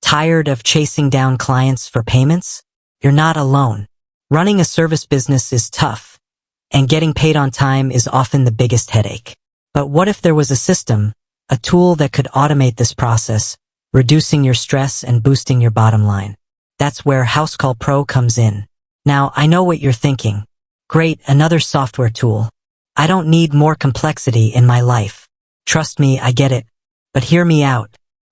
Tired of chasing down clients for payments? You're not alone. Running a service business is tough, and getting paid on time is often the biggest headache. But what if there was a system, a tool that could automate this process, reducing your stress and boosting your bottom line? That's where Housecall Pro comes in. Now, I know what you're thinking. Great, another software tool. I don't need more complexity in my life. Trust me, I get it. But hear me out.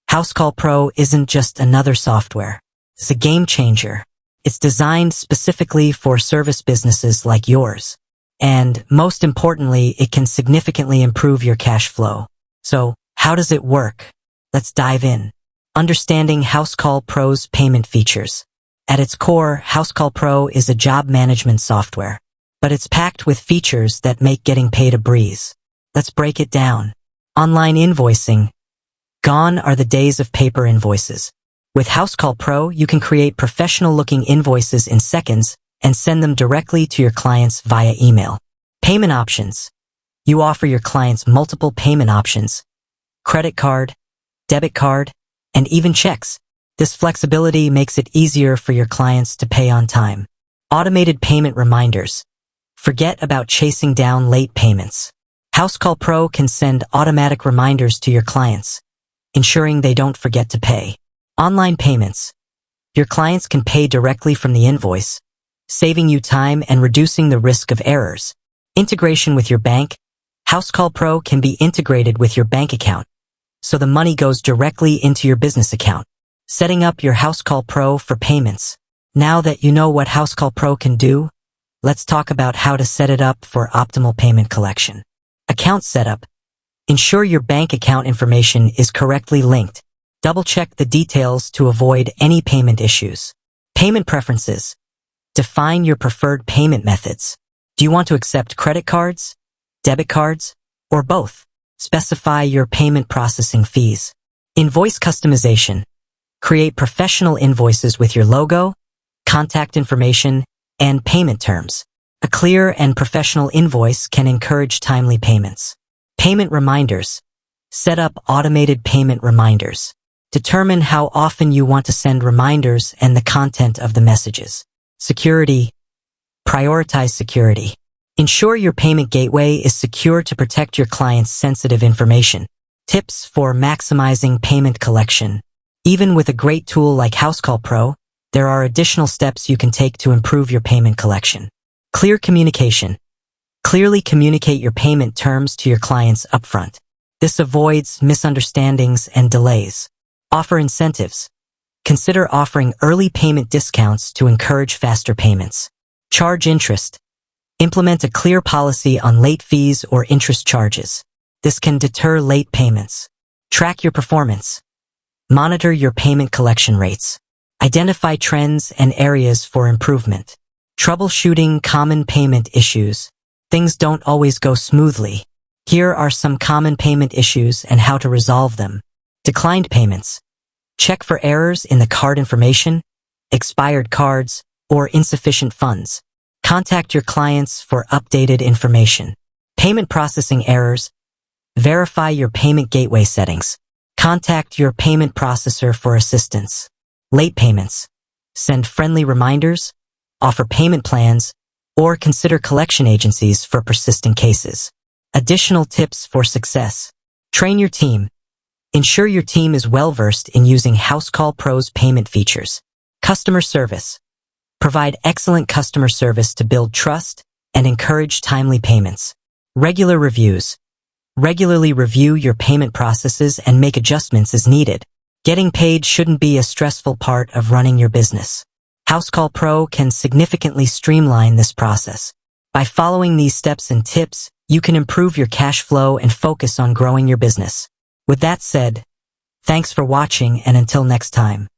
Housecall Pro isn't just another software. It's a game changer. It's designed specifically for service businesses like yours. And most importantly, it can significantly improve your cash flow. So, how does it work? Let's dive in. Understanding Housecall Pro's payment features. At its core, Housecall Pro is a job management software, but it's packed with features that make getting paid a breeze. Let's break it down. Online invoicing. Gone are the days of paper invoices. With Housecall Pro, you can create professional-looking invoices in seconds and send them directly to your clients via email. Payment options. You offer your clients multiple payment options: credit card, debit card, and even checks. This flexibility makes it easier for your clients to pay on time. Automated payment reminders. Forget about chasing down late payments. Housecall Pro can send automatic reminders to your clients, ensuring they don't forget to pay. Online payments. Your clients can pay directly from the invoice, saving you time and reducing the risk of errors. Integration with your bank. Housecall Pro can be integrated with your bank account, so the money goes directly into your business account. Setting up your Housecall Pro for payments. Now that you know what Housecall Pro can do, let's talk about how to set it up for optimal payment collection. Account setup. Ensure your bank account information is correctly linked. Double-check the details to avoid any payment issues. Payment preferences. Define your preferred payment methods. Do you want to accept credit cards, debit cards, or both? Specify your payment processing fees. Invoice customization. Create professional invoices with your logo, contact information, and payment terms. A clear and professional invoice can encourage timely payments. Payment reminders. Set up automated payment reminders. Determine how often you want to send reminders and the content of the messages. Security. Prioritize security. Ensure your payment gateway is secure to protect your client's sensitive information. Tips for maximizing payment collection. Even with a great tool like Housecall Pro, there are additional steps you can take to improve your payment collection. Clear communication. Clearly communicate your payment terms to your clients upfront. This avoids misunderstandings and delays. Offer incentives. Consider offering early payment discounts to encourage faster payments. Charge interest. Implement a clear policy on late fees or interest charges. This can deter late payments. Track your performance. Monitor your payment collection rates. Identify trends and areas for improvement. Troubleshooting common payment issues. Things don't always go smoothly. Here are some common payment issues and how to resolve them. Declined payments. Check for errors in the card information, expired cards, or insufficient funds. Contact your clients for updated information. Payment processing errors. Verify your payment gateway settings. Contact your payment processor for assistance. Late payments. Send friendly reminders, offer payment plans, or consider collection agencies for persistent cases. Additional tips for success. Train your team. Ensure your team is well-versed in using Housecall Pro's payment features. Customer service. Provide excellent customer service to build trust and encourage timely payments. Regular reviews. Regularly review your payment processes and make adjustments as needed. Getting paid shouldn't be a stressful part of running your business. Housecall Pro can significantly streamline this process. By following these steps and tips, you can improve your cash flow and focus on growing your business. With that said, thanks for watching, and until next time.